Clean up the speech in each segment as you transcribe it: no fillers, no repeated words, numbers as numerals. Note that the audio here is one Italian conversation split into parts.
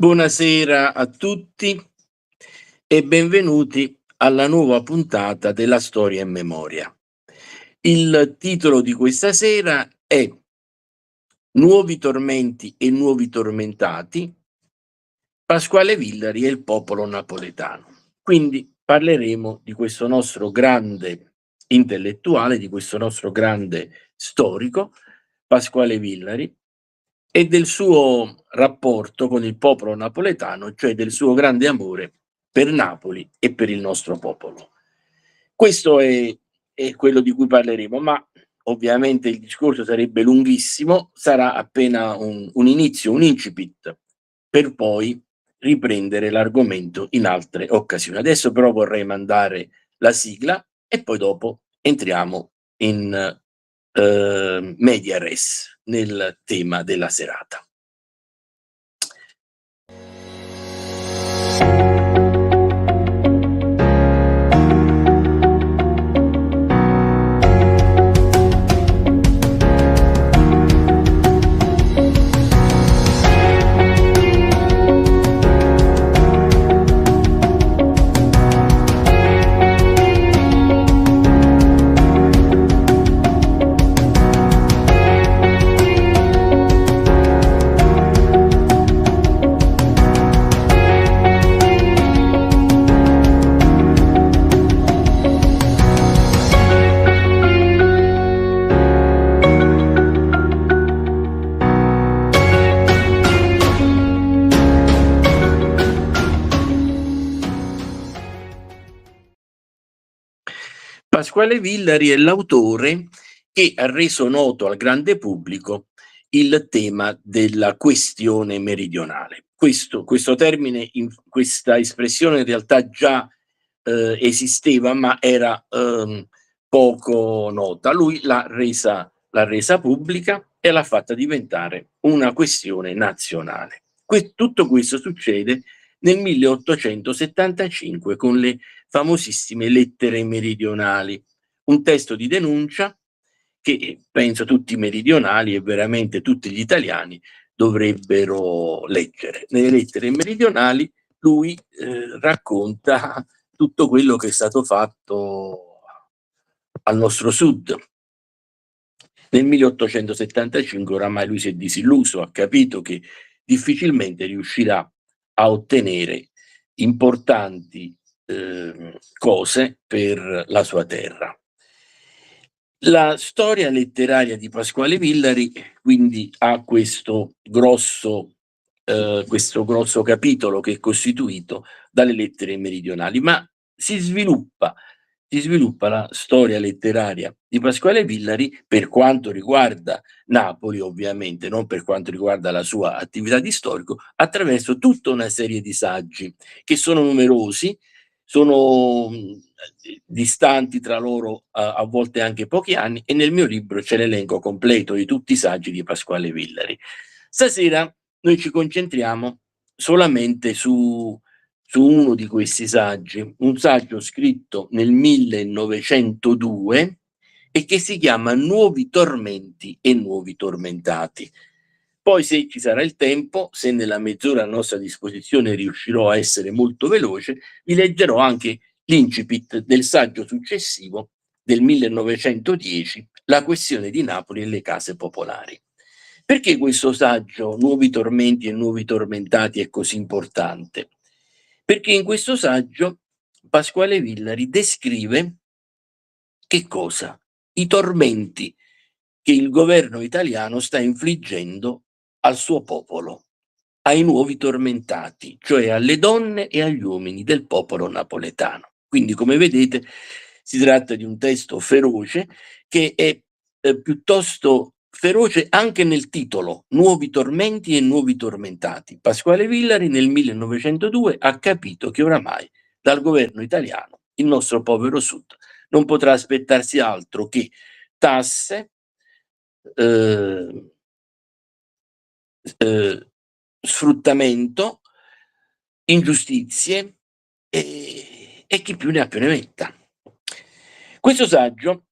Buonasera a tutti e benvenuti alla nuova puntata della Storia e Memoria. Il titolo di questa sera è Nuovi tormenti e nuovi tormentati, Pasquale Villari e il popolo napoletano. Quindi parleremo di questo nostro grande intellettuale, di questo nostro grande storico, Pasquale Villari, e del suo rapporto con il popolo napoletano, cioè del suo grande amore per Napoli e per il nostro popolo. Questo è quello di cui parleremo, ma ovviamente il discorso sarebbe lunghissimo, sarà appena un inizio, un incipit, per poi riprendere l'argomento in altre occasioni. Adesso però vorrei mandare la sigla e poi dopo entriamo in media res nel tema della serata. Pasquale Villari è l'autore che ha reso noto al grande pubblico il tema della questione meridionale. Questo termine, questa espressione in realtà già esisteva, ma era poco nota. Lui l'ha resa pubblica e l'ha fatta diventare una questione nazionale. Tutto questo succede nel 1875 con le famosissime lettere meridionali, un testo di denuncia che penso tutti i meridionali e veramente tutti gli italiani dovrebbero leggere. Nelle lettere meridionali lui racconta tutto quello che è stato fatto al nostro sud. Nel 1875 oramai lui si è disilluso, ha capito che difficilmente riuscirà a ottenere importanti cose per la sua terra. La storia letteraria di Pasquale Villari quindi ha questo grosso capitolo che è costituito dalle lettere meridionali, ma si sviluppa la storia letteraria di Pasquale Villari per quanto riguarda Napoli, ovviamente, non per quanto riguarda la sua attività di storico, attraverso tutta una serie di saggi che sono numerosi, sono distanti tra loro a volte anche pochi anni, e nel mio libro c'è l'elenco completo di tutti i saggi di Pasquale Villari. Stasera noi ci concentriamo solamente su uno di questi saggi, un saggio scritto nel 1902 e che si chiama Nuovi tormenti e nuovi tormentati. Poi, se ci sarà il tempo, se nella mezz'ora a nostra disposizione riuscirò a essere molto veloce, vi leggerò anche l'incipit del saggio successivo del 1910, La questione di Napoli e le case popolari. Perché questo saggio, Nuovi tormenti e nuovi tormentati, è così importante? Perché in questo saggio Pasquale Villari descrive che cosa? I tormenti che il governo italiano sta infliggendo al suo popolo, ai nuovi tormentati, cioè alle donne e agli uomini del popolo napoletano. Quindi, come vedete, si tratta di un testo feroce che è piuttosto feroce anche nel titolo, Nuovi tormenti e nuovi tormentati. Pasquale Villari nel 1902 ha capito che oramai dal governo italiano il nostro povero Sud non potrà aspettarsi altro che tasse, sfruttamento, ingiustizie e chi più ne ha più ne metta. Questo saggio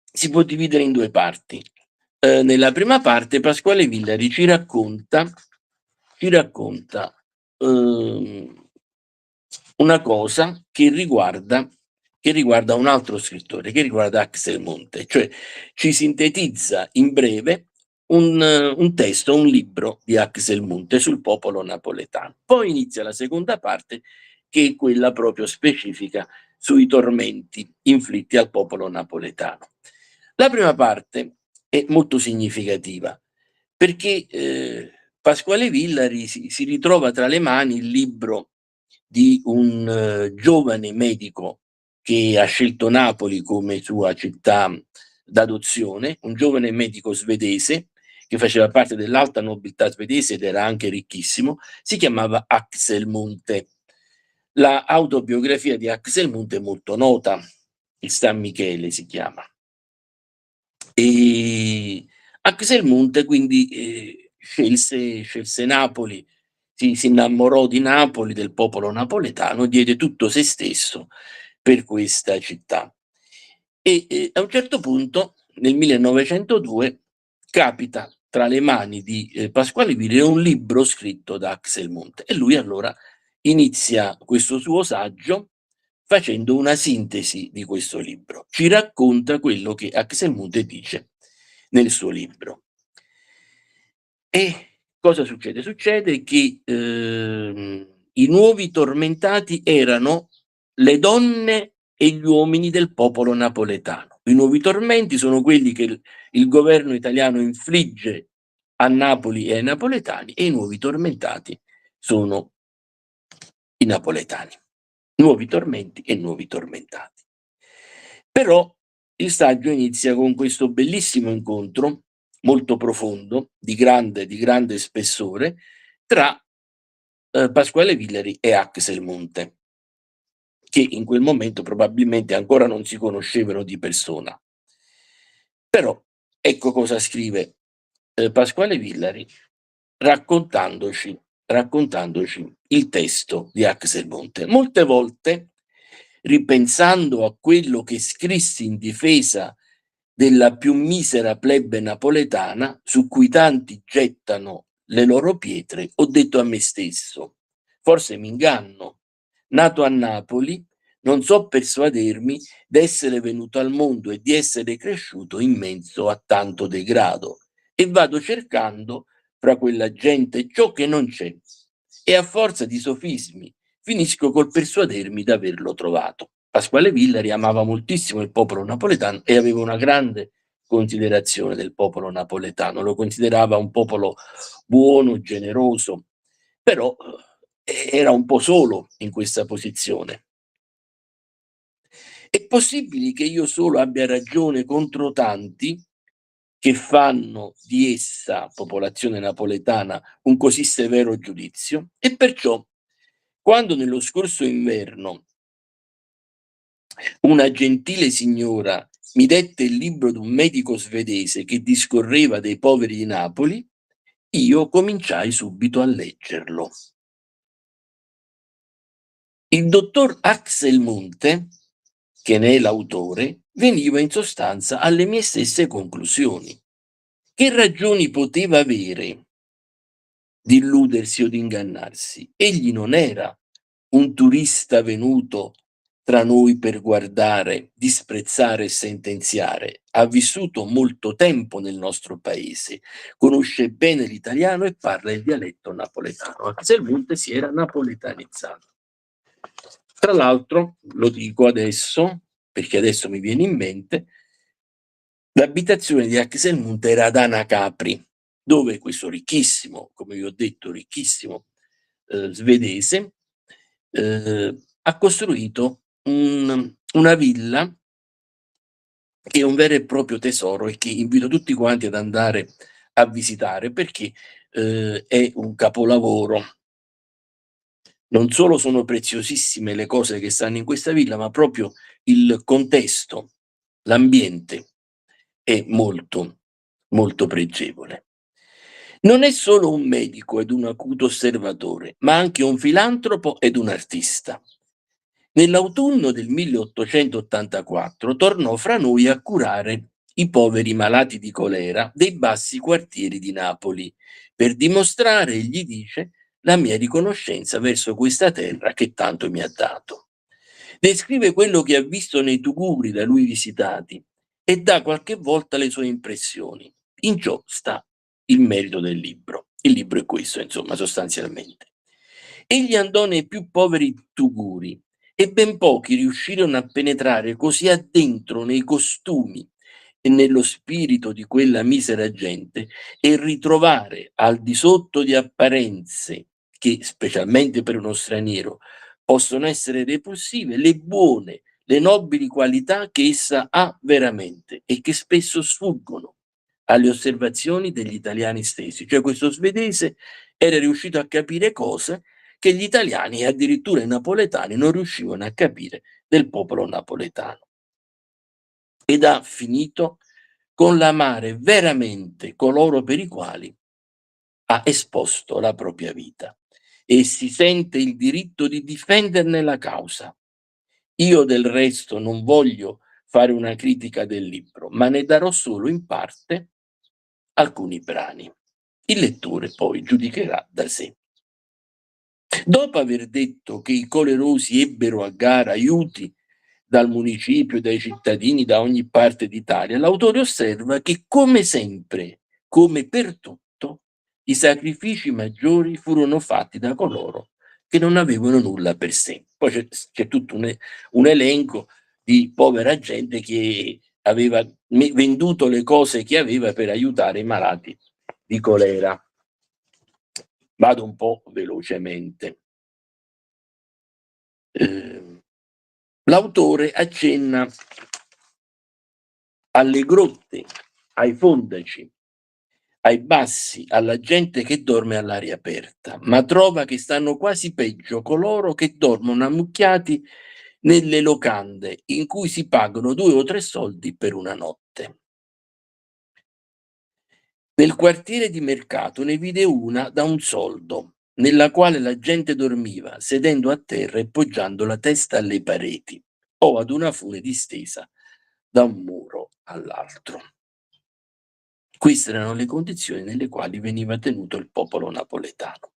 si può dividere in due parti. Nella prima parte Pasquale Villari ci racconta ci racconta, uhm, una cosa che riguarda un altro scrittore, che riguarda Axel Monte, cioè ci sintetizza in breve un testo, un libro di Axel Monte sul popolo napoletano. Poi inizia la seconda parte, che è quella proprio specifica sui tormenti inflitti al popolo napoletano. La prima parte è molto significativa perché, Pasquale Villari si ritrova tra le mani il libro di un giovane medico che ha scelto Napoli come sua città d'adozione, un giovane medico svedese che faceva parte dell'alta nobiltà svedese ed era anche ricchissimo, si chiamava Axel Munthe. La autobiografia di Axel Munthe è molto nota, il San Michele si chiama. Ehm, Axel Munthe quindi, scelse Napoli, si innamorò di Napoli, del popolo napoletano, diede tutto se stesso per questa città. A un certo punto, nel 1902, capita tra le mani di, Pasquale Villari un libro scritto da Axel Munthe e lui allora inizia questo suo saggio facendo una sintesi di questo libro. Ci racconta quello che Axel Munthe dice nel suo libro. E cosa succede? Succede che, i nuovi tormentati erano le donne e gli uomini del popolo napoletano. I nuovi tormenti sono quelli che il governo italiano infligge a Napoli e ai napoletani, e i nuovi tormentati sono i napoletani. Nuovi tormenti e nuovi tormentati. Però il saggio inizia con questo bellissimo incontro, molto profondo, di grande spessore, tra, Pasquale Villari e Axel Munthe, che in quel momento probabilmente ancora non si conoscevano di persona. Però ecco cosa scrive, Pasquale Villari raccontandoci il testo di Axel Munthe. Molte volte, ripensando a quello che scrissi in difesa della più misera plebe napoletana, su cui tanti gettano le loro pietre, ho detto a me stesso: forse m'inganno. Nato a Napoli, non so persuadermi d'essere venuto al mondo e di essere cresciuto in mezzo a tanto degrado, e vado cercando fra quella gente ciò che non c'è, e a forza di sofismi finisco col persuadermi d'averlo trovato. Pasquale Villari amava moltissimo il popolo napoletano e aveva una grande considerazione del popolo napoletano, lo considerava un popolo buono, generoso, però era un po' solo in questa posizione. È possibile che io solo abbia ragione contro tanti che fanno di essa, popolazione napoletana, un così severo giudizio? E perciò, quando nello scorso inverno una gentile signora mi dette il libro d'un medico svedese che discorreva dei poveri di Napoli, io cominciai subito a leggerlo. Il dottor Axel Munthe, che ne è l'autore, veniva in sostanza alle mie stesse conclusioni. Che ragioni poteva avere di illudersi o di ingannarsi? Egli non era un turista venuto tra noi per guardare, disprezzare e sentenziare. Ha vissuto molto tempo nel nostro paese, conosce bene l'italiano e parla il dialetto napoletano. Axel Munthe si era napoletanizzato. Tra l'altro, lo dico adesso, perché adesso mi viene in mente, l'abitazione di Axel Munthe era ad Anacapri, dove questo ricchissimo, come vi ho detto, ricchissimo, svedese, ha costruito una villa che è un vero e proprio tesoro e che invito tutti quanti ad andare a visitare perché, è un capolavoro. Non solo sono preziosissime le cose che stanno in questa villa, ma proprio il contesto, l'ambiente è molto, molto pregevole. Non è solo un medico ed un acuto osservatore, ma anche un filantropo ed un artista. Nell'autunno del 1884 tornò fra noi a curare i poveri malati di colera dei bassi quartieri di Napoli, per dimostrare, gli dice, la mia riconoscenza verso questa terra che tanto mi ha dato. Descrive quello che ha visto nei tuguri da lui visitati e dà qualche volta le sue impressioni. In ciò sta il merito del libro. Il libro è questo, insomma, sostanzialmente. Egli andò nei più poveri tuguri e ben pochi riuscirono a penetrare così addentro nei costumi e nello spirito di quella misera gente e ritrovare al di sotto di apparenze che, specialmente per uno straniero, possono essere repulsive, le buone, le nobili qualità che essa ha veramente e che spesso sfuggono alle osservazioni degli italiani stessi. Cioè questo svedese era riuscito a capire cose che gli italiani e addirittura i napoletani non riuscivano a capire del popolo napoletano. Ed ha finito con l'amare veramente coloro per i quali ha esposto la propria vita e si sente il diritto di difenderne la causa. Io del resto non voglio fare una critica del libro, ma ne darò solo in parte alcuni brani. Il lettore poi giudicherà da sé. Dopo aver detto che i colerosi ebbero a gara aiuti dal municipio, dai cittadini, da ogni parte d'Italia, l'autore osserva che, come sempre, come per tutto, i sacrifici maggiori furono fatti da coloro che non avevano nulla per sé. Poi c'è tutto un elenco di povera gente che aveva venduto le cose che aveva per aiutare i malati di colera. Vado un po' velocemente. L'autore accenna alle grotte, ai fondaci, ai bassi, alla gente che dorme all'aria aperta, ma trova che stanno quasi peggio coloro che dormono ammucchiati nelle locande in cui si pagano 2 o 3 soldi per una notte. Nel quartiere di mercato ne vide una da 1 soldo, nella quale la gente dormiva sedendo a terra e poggiando la testa alle pareti o ad una fune distesa da un muro all'altro. Queste erano le condizioni nelle quali veniva tenuto il popolo napoletano.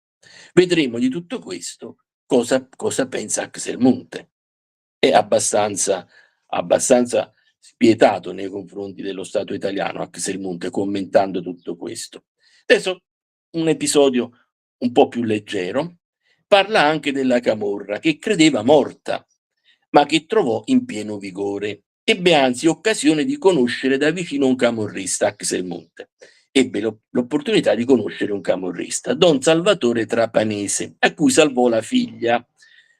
Vedremo di tutto questo cosa pensa Axel Munthe. È abbastanza spietato nei confronti dello Stato italiano Axel Munthe, commentando tutto questo. Adesso un episodio un po' più leggero, parla anche della camorra che credeva morta, ma che trovò in pieno vigore. Ebbe anzi occasione di conoscere da vicino un camorrista, Axel Munthe. Ebbe l'opportunità di conoscere un camorrista, Don Salvatore Trapanese, a cui salvò la figlia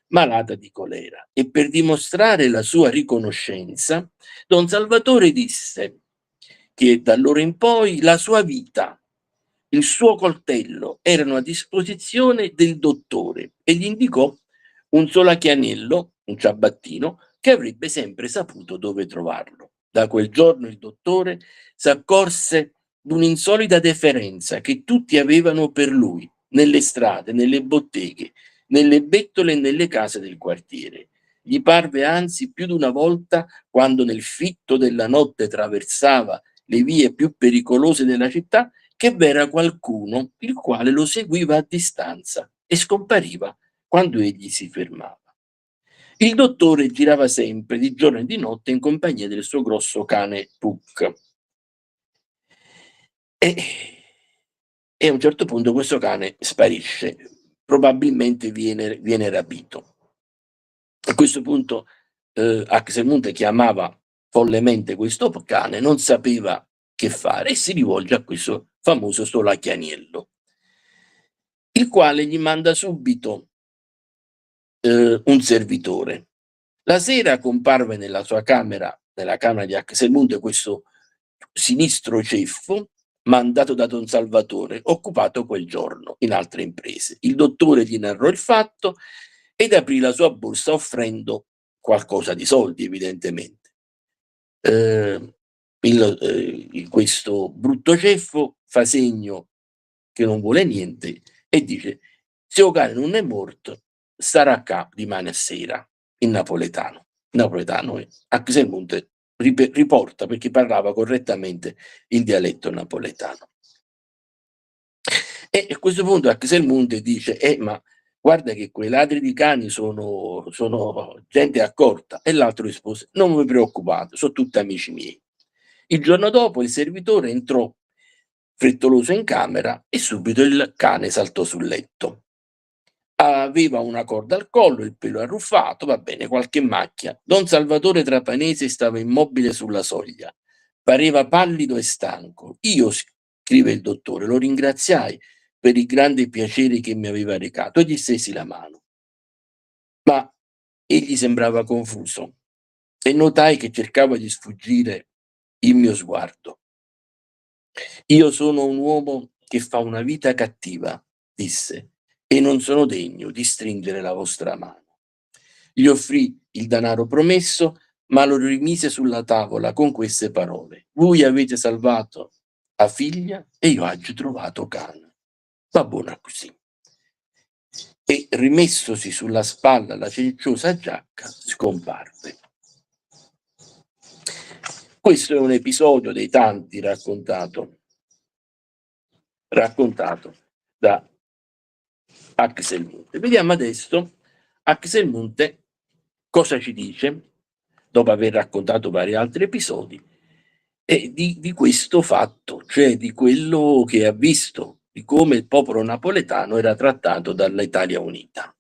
malata di colera. E per dimostrare la sua riconoscenza, Don Salvatore disse che da allora in poi la sua vita, il suo coltello erano a disposizione del dottore e gli indicò un solachianello, un ciabattino, che avrebbe sempre saputo dove trovarlo. Da quel giorno il dottore s'accorse d'un'insolita deferenza che tutti avevano per lui, nelle strade, nelle botteghe, nelle bettole e nelle case del quartiere. Gli parve anzi più d'una volta, quando nel fitto della notte traversava le vie più pericolose della città, che v'era qualcuno il quale lo seguiva a distanza e scompariva quando egli si fermava. Il dottore girava sempre, di giorno e di notte, in compagnia del suo grosso cane Puck. E a un certo punto questo cane sparisce, probabilmente viene rapito. A questo punto Axel Munthe chiamava follemente questo cane, non sapeva che fare e si rivolge a questo famoso solachianiello, il quale gli manda subito un servitore. La sera comparve nella sua camera, nella camera di Axel Munthe, questo sinistro ceffo mandato da Don Salvatore, occupato quel giorno in altre imprese. Il dottore gli narrò il fatto ed aprì la sua borsa offrendo qualcosa di soldi, evidentemente. Questo brutto ceffo fa segno che non vuole niente e dice: "Se o cane non è morto, starà qua dimane a sera", in napoletano. Napoletano, Axel Munthe riporta perché parlava correttamente il dialetto napoletano. E a questo punto Axel Munthe dice: ma guarda che quei ladri di cani sono gente accorta". E l'altro rispose: "Non vi preoccupate, so' tutti amici miei". Il giorno dopo il servitore entrò frettoloso in camera e subito il cane saltò sul letto. Aveva una corda al collo, il pelo arruffato, va bene, qualche macchia. Don Salvatore Trapanese stava immobile sulla soglia. Pareva pallido e stanco. Io, scrive il dottore, lo ringraziai per il grande piacere che mi aveva recato e gli stesi la mano. Ma egli sembrava confuso e notai che cercava di sfuggire il mio sguardo. Io sono un uomo che fa una vita cattiva, disse, e non sono degno di stringere la vostra mano. Gli offrì il denaro promesso, ma lo rimise sulla tavola con queste parole: "Voi avete salvato a figlia e io aggio trovato cane. Va buona così". E rimessosi sulla spalla la cenciosa giacca, scomparve. Questo è un episodio dei tanti raccontato da Axel Munthe. Vediamo adesso Axel Munthe cosa ci dice, dopo aver raccontato vari altri episodi, di questo fatto, cioè di quello che ha visto, di come il popolo napoletano era trattato dall'Italia Unita.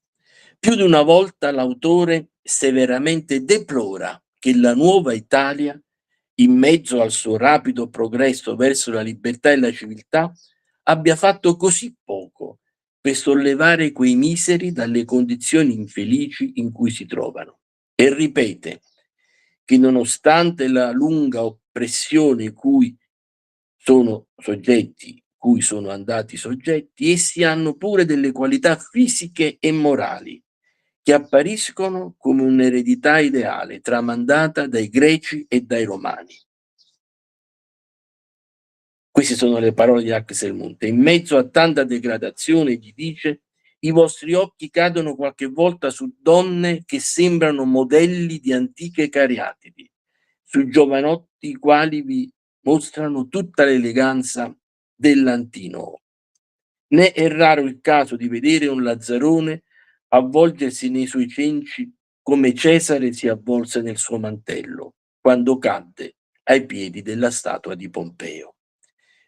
Più di una volta l'autore severamente deplora che la nuova Italia, in mezzo al suo rapido progresso verso la libertà e la civiltà, abbia fatto così poco per sollevare quei miseri dalle condizioni infelici in cui si trovano. E ripete che nonostante la lunga oppressione cui sono andati soggetti, essi hanno pure delle qualità fisiche e morali che appariscono come un'eredità ideale tramandata dai greci e dai romani. Queste sono le parole di Axel Munthe. In mezzo a tanta degradazione, gli dice, i vostri occhi cadono qualche volta su donne che sembrano modelli di antiche cariatidi, su giovanotti i quali vi mostrano tutta l'eleganza dell'antino. Né è raro il caso di vedere un lazzarone avvolgersi nei suoi cenci come Cesare si avvolse nel suo mantello quando cadde ai piedi della statua di Pompeo.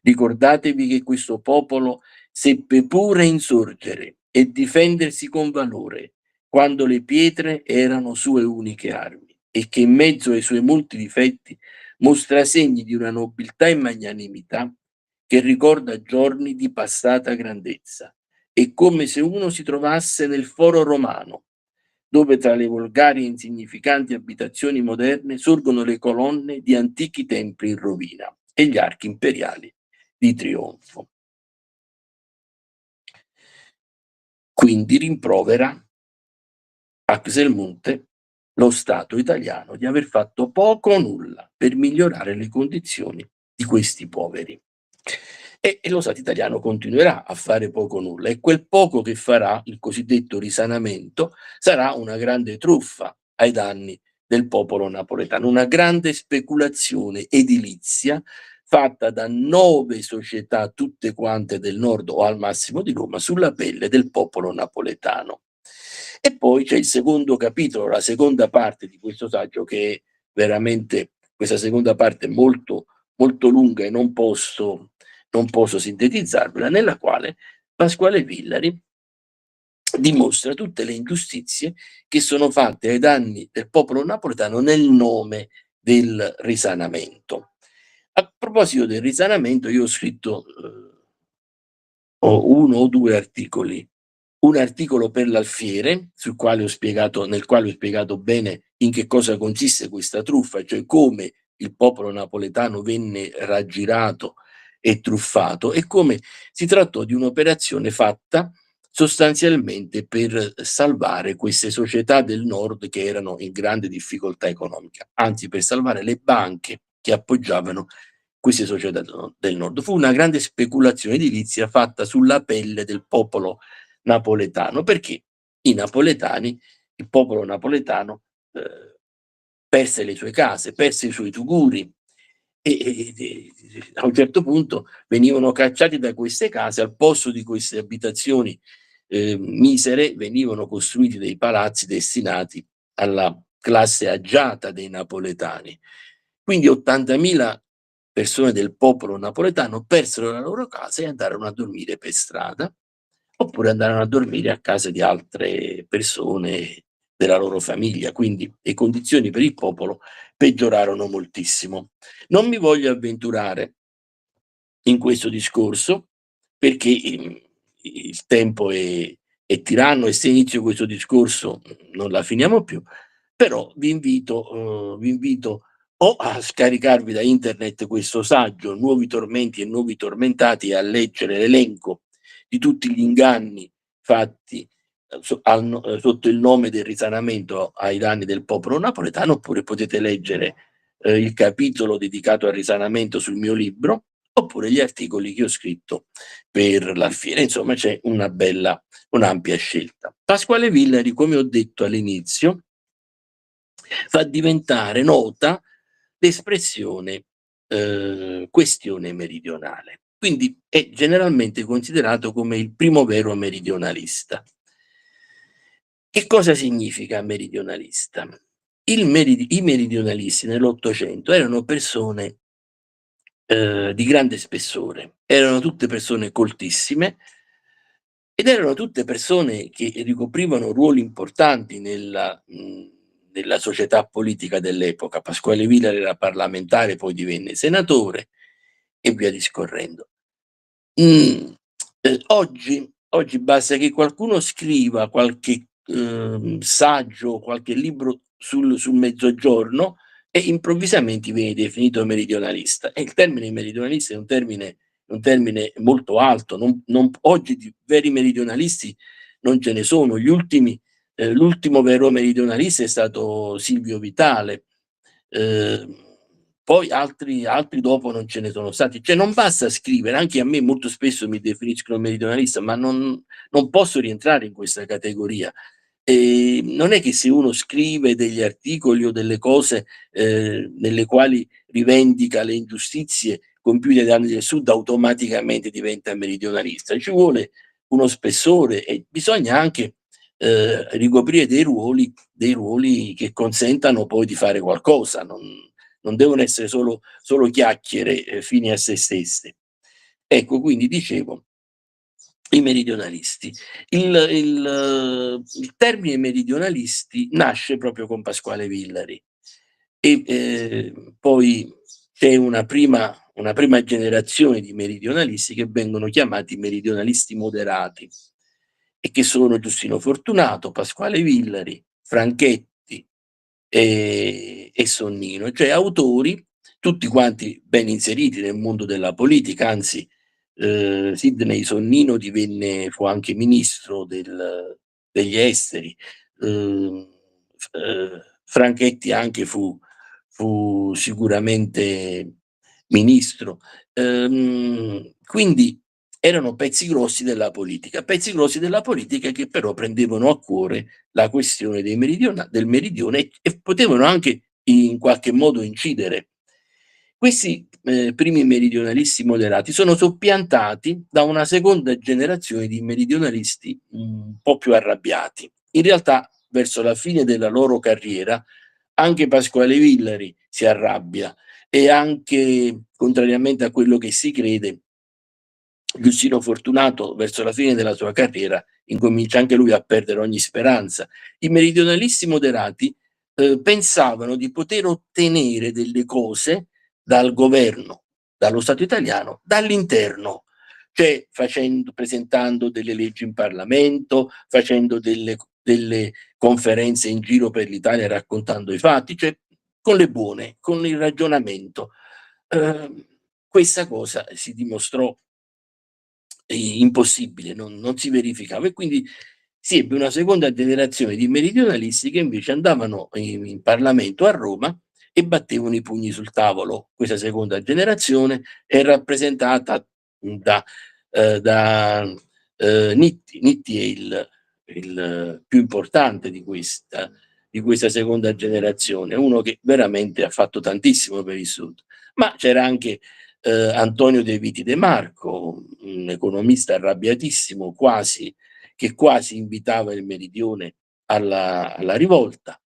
Ricordatevi che questo popolo seppe pure insorgere e difendersi con valore quando le pietre erano sue uniche armi e che in mezzo ai suoi molti difetti mostra segni di una nobiltà e magnanimità che ricorda giorni di passata grandezza. È come se uno si trovasse nel foro romano, dove tra le volgari e insignificanti abitazioni moderne sorgono le colonne di antichi templi in rovina e gli archi imperiali di trionfo. Quindi rimprovera Axel Munthe lo Stato italiano di aver fatto poco o nulla per migliorare le condizioni di questi poveri. E lo Stato italiano continuerà a fare poco o nulla e quel poco che farà, il cosiddetto risanamento, sarà una grande truffa ai danni del popolo napoletano, una grande speculazione edilizia fatta da 9 società tutte quante del nord o al massimo di Roma sulla pelle del popolo napoletano. E poi c'è il secondo capitolo, la seconda parte di questo saggio che è veramente, questa seconda parte è molto, molto lunga e non posso sintetizzarvela, nella quale Pasquale Villari dimostra tutte le ingiustizie che sono fatte ai danni del popolo napoletano nel nome del risanamento. A proposito del risanamento, io ho scritto uno o due articoli. Un articolo per l'Alfiere, nel quale ho spiegato bene in che cosa consiste questa truffa, cioè come il popolo napoletano venne raggirato e truffato e come si trattò di un'operazione fatta sostanzialmente per salvare queste società del nord che erano in grande difficoltà economica, anzi per salvare le banche che appoggiavano queste società del nord. Fu una grande speculazione edilizia fatta sulla pelle del popolo napoletano, perché i napoletani, il popolo napoletano, perse le sue case, perse i suoi tuguri e a un certo punto venivano cacciati da queste case, al posto di queste abitazioni, misere, venivano costruiti dei palazzi destinati alla classe agiata dei napoletani. Quindi 80.000 persone del popolo napoletano persero la loro casa e andarono a dormire per strada, oppure andarono a dormire a casa di altre persone della loro famiglia, quindi le condizioni per il popolo peggiorarono moltissimo. Non mi voglio avventurare in questo discorso perché, il tempo è tiranno e se inizio questo discorso, non la finiamo più, però vi invito o a scaricarvi da internet questo saggio, Nuovi tormenti e nuovi tormentati, e a leggere l'elenco di tutti gli inganni fatti, sotto il nome del risanamento ai danni del popolo napoletano, oppure potete leggere, il capitolo dedicato al risanamento sul mio libro, oppure gli articoli che ho scritto per l'Alfiere. Insomma, c'è un'ampia scelta. Pasquale Villari, come ho detto all'inizio, fa diventare nota l'espressione, questione meridionale. Quindi è generalmente considerato come il primo vero meridionalista. Che cosa significa meridionalista? I meridionalisti nell'Ottocento erano persone, di grande spessore, erano tutte persone coltissime ed erano tutte persone che ricoprivano ruoli importanti nella società politica dell'epoca. Pasquale Villari era parlamentare, poi divenne senatore e via discorrendo. Mhmm, oggi basta che qualcuno scriva qualche, saggio, qualche libro sul Mezzogiorno e improvvisamente viene definito meridionalista. E il termine meridionalista è un termine molto alto, non oggi di veri meridionalisti non ce ne sono. L'ultimo vero meridionalista è stato Silvio Vitale. Poi altri dopo non ce ne sono stati. Cioè non basta scrivere, anche a me molto spesso mi definiscono meridionalista, ma non posso rientrare in questa categoria. Non è che se uno scrive degli articoli o delle cose, nelle quali rivendica le ingiustizie compiute dagli anni del Sud, automaticamente diventa meridionalista. Ci vuole uno spessore e bisogna anche, ricoprire dei ruoli che consentano poi di fare qualcosa, non devono essere solo chiacchiere, fini a sé stesse. Ecco, quindi dicevo, i meridionalisti. Il termine meridionalisti nasce proprio con Pasquale Villari e, poi c'è una prima generazione di meridionalisti che vengono chiamati meridionalisti moderati e che sono Giustino Fortunato, Pasquale Villari, Franchetti e Sonnino, cioè autori tutti quanti ben inseriti nel mondo della politica, anzi, Sidney Sonnino fu anche ministro degli esteri, Franchetti anche fu sicuramente ministro. Quindi erano pezzi grossi della politica che però prendevano a cuore la questione del meridione e potevano anche in qualche modo incidere. Questi, primi meridionalisti moderati sono soppiantati da una seconda generazione di meridionalisti un po' più arrabbiati. In realtà, verso la fine della loro carriera, anche Pasquale Villari si arrabbia e anche, contrariamente a quello che si crede, Giustino Fortunato verso la fine della sua carriera incomincia anche lui a perdere ogni speranza. I meridionalisti moderati, pensavano di poter ottenere delle cose dal governo, dallo Stato italiano, dall'interno, cioè presentando delle leggi in Parlamento, facendo delle conferenze in giro per l'Italia raccontando i fatti, cioè con le buone, con il ragionamento. Questa cosa si dimostrò impossibile, non si verificava e quindi si ebbe una seconda generazione di meridionalisti che invece andavano in Parlamento a Roma e battevano i pugni sul tavolo. Questa seconda generazione è rappresentata da Nitti. Nitti è il più importante di questa di questa seconda generazione, uno che veramente ha fatto tantissimo per il Sud. Ma c'era anche Antonio De Viti De Marco, un economista arrabbiatissimo, che quasi invitava il Meridione alla rivolta.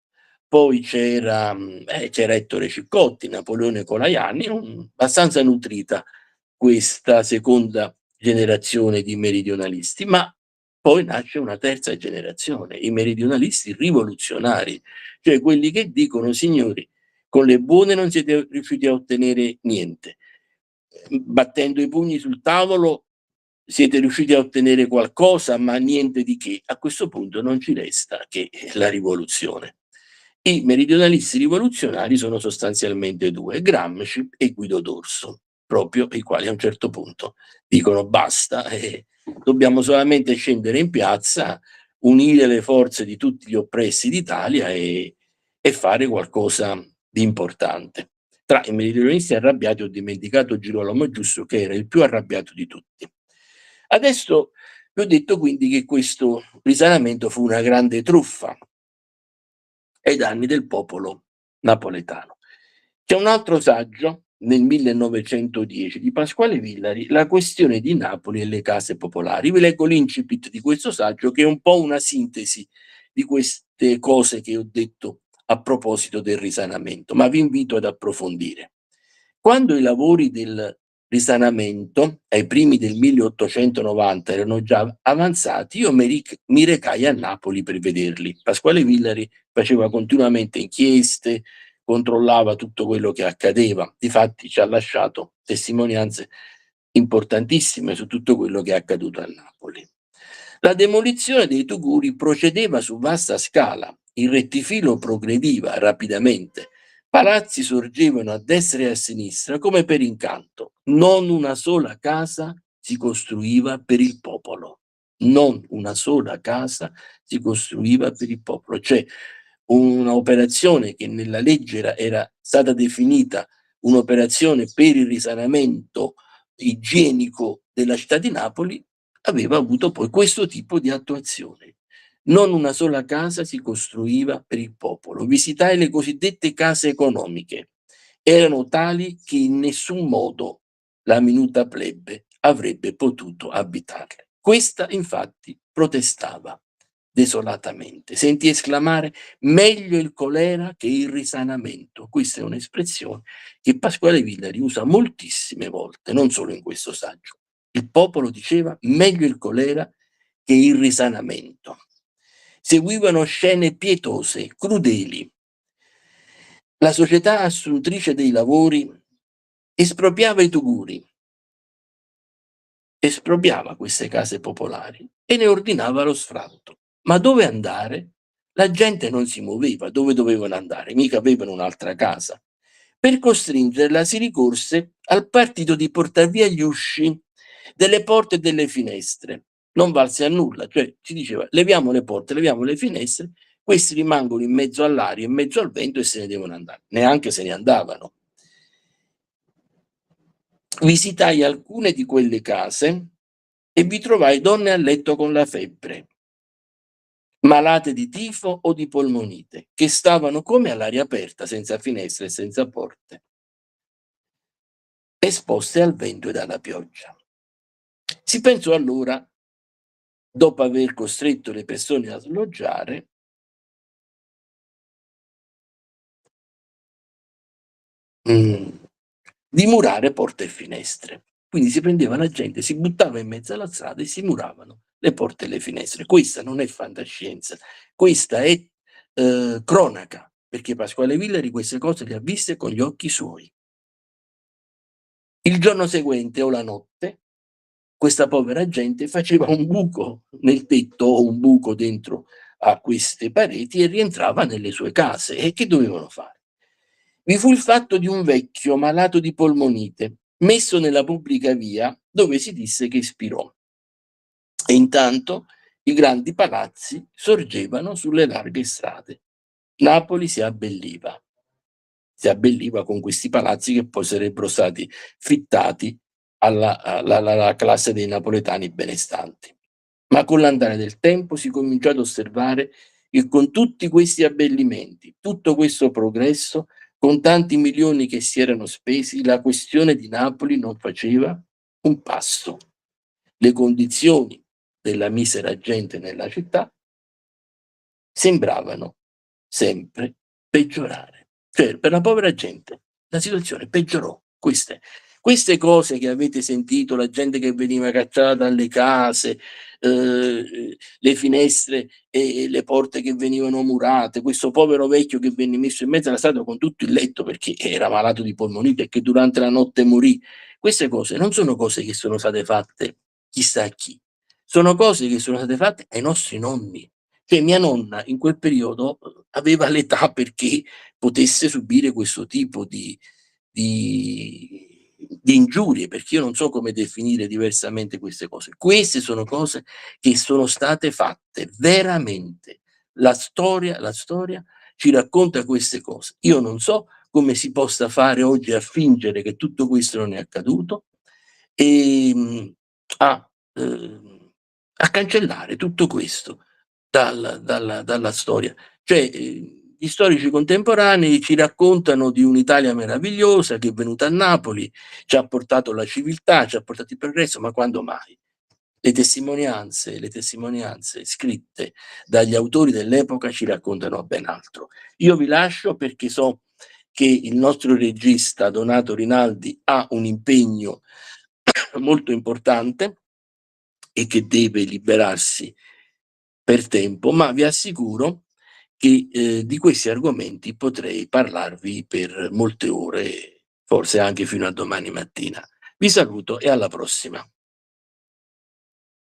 Poi c'era Ettore Ciccotti, Napoleone Colaianni, abbastanza nutrita questa seconda generazione di meridionalisti, ma poi nasce una terza generazione, i meridionalisti rivoluzionari, cioè quelli che dicono: signori, con le buone non siete riusciti a ottenere niente, battendo i pugni sul tavolo siete riusciti a ottenere qualcosa, ma niente di che. A questo punto non ci resta che la rivoluzione. I meridionalisti rivoluzionari sono sostanzialmente due, Gramsci e Guido Dorso, proprio i quali a un certo punto dicono basta, dobbiamo solamente scendere in piazza, unire le forze di tutti gli oppressi d'Italia e fare qualcosa di importante. Tra i meridionalisti arrabbiati ho dimenticato Girolamo Giusto, che era il più arrabbiato di tutti. Adesso vi ho detto quindi che questo risanamento fu una grande truffa ai danni del popolo napoletano. C'è un altro saggio nel 1910 di Pasquale Villari, La questione di Napoli e le case popolari. Vi leggo l'incipit di questo saggio, che è un po' una sintesi di queste cose che ho detto a proposito del risanamento, ma vi invito ad approfondire. Quando i lavori del risanamento ai primi del 1890 erano già avanzati, io mi recai a Napoli per vederli. Pasquale Villari faceva continuamente inchieste, controllava tutto quello che accadeva. Difatti ci ha lasciato testimonianze importantissime su tutto quello che è accaduto a Napoli. La demolizione dei tuguri procedeva su vasta scala, il rettifilo progrediva rapidamente, palazzi sorgevano a destra e a sinistra come per incanto. Non una sola casa si costruiva per il popolo. Non una sola casa si costruiva per il popolo. Cioè un'operazione che nella legge era stata definita un'operazione per il risanamento igienico della città di Napoli, aveva avuto poi questo tipo di attuazione. Non una sola casa si costruiva per il popolo. Visitai le cosiddette case economiche. Erano tali che in nessun modo la minuta plebe avrebbe potuto abitarle. Questa, infatti, protestava desolatamente. Sentì esclamare: meglio il colera che il risanamento. Questa è un'espressione che Pasquale Villari usa moltissime volte, non solo in questo saggio. Il popolo diceva: meglio il colera che il risanamento. Seguivano scene pietose, crudeli. La società assuntrice dei lavori espropriava i tuguri, espropriava queste case popolari e ne ordinava lo sfratto. Ma dove andare? La gente non si muoveva, dove dovevano andare? Mica avevano un'altra casa. Per costringerla si ricorse al partito di portar via gli usci delle porte e delle finestre. Non valse a nulla, cioè si diceva: leviamo le porte, leviamo le finestre, questi rimangono in mezzo all'aria, in mezzo al vento e se ne devono andare. Neanche se ne andavano. Visitai alcune di quelle case e vi trovai donne a letto con la febbre, malate di tifo o di polmonite, che stavano come all'aria aperta, senza finestre e senza porte, esposte al vento ed alla pioggia. Si pensò allora, dopo aver costretto le persone a sloggiare, di murare porte e finestre. Quindi si prendeva la gente, si buttava in mezzo alla strada e si muravano le porte e le finestre. Questa non è fantascienza, questa è cronaca, perché Pasquale Villari queste cose le ha viste con gli occhi suoi. Il giorno seguente o la notte, questa povera gente faceva un buco nel tetto o un buco dentro a queste pareti e rientrava nelle sue case. E che dovevano fare? Vi fu il fatto di un vecchio malato di polmonite, messo nella pubblica via, dove si disse che spirò. E intanto i grandi palazzi sorgevano sulle larghe strade. Napoli si abbelliva con questi palazzi che poi sarebbero stati fittati alla classe dei napoletani benestanti. Ma con l'andare del tempo si cominciò ad osservare che con tutti questi abbellimenti, tutto questo progresso, con tanti milioni che si erano spesi, la questione di Napoli non faceva un passo. Le condizioni della misera gente nella città sembravano sempre peggiorare. Cioè, per la povera gente la situazione peggiorò. Queste cose che avete sentito, la gente che veniva cacciata dalle case, le finestre e le porte che venivano murate, questo povero vecchio che venne messo in mezzo alla strada con tutto il letto perché era malato di polmonite e che durante la notte morì. Queste cose non sono cose che sono state fatte chissà a chi, sono cose che sono state fatte ai nostri nonni. Cioè mia nonna in quel periodo, aveva l'età perché potesse subire questo tipo di di ingiurie, perché io non so come definire diversamente queste cose. Queste sono cose che sono state fatte veramente. La storia ci racconta queste cose. Io non so come si possa fare oggi a fingere che tutto questo non è accaduto, ehm, a a cancellare tutto questo dalla storia. Cioè, gli storici contemporanei ci raccontano di un'Italia meravigliosa che è venuta a Napoli, ci ha portato la civiltà, ci ha portato il progresso, ma quando mai? Le testimonianze scritte dagli autori dell'epoca ci raccontano ben altro. Io vi lascio perché so che il nostro regista Donato Rinaldi ha un impegno molto importante e che deve liberarsi per tempo, ma vi assicuro che, di questi argomenti potrei parlarvi per molte ore, forse anche fino a domani mattina. Vi saluto e alla prossima.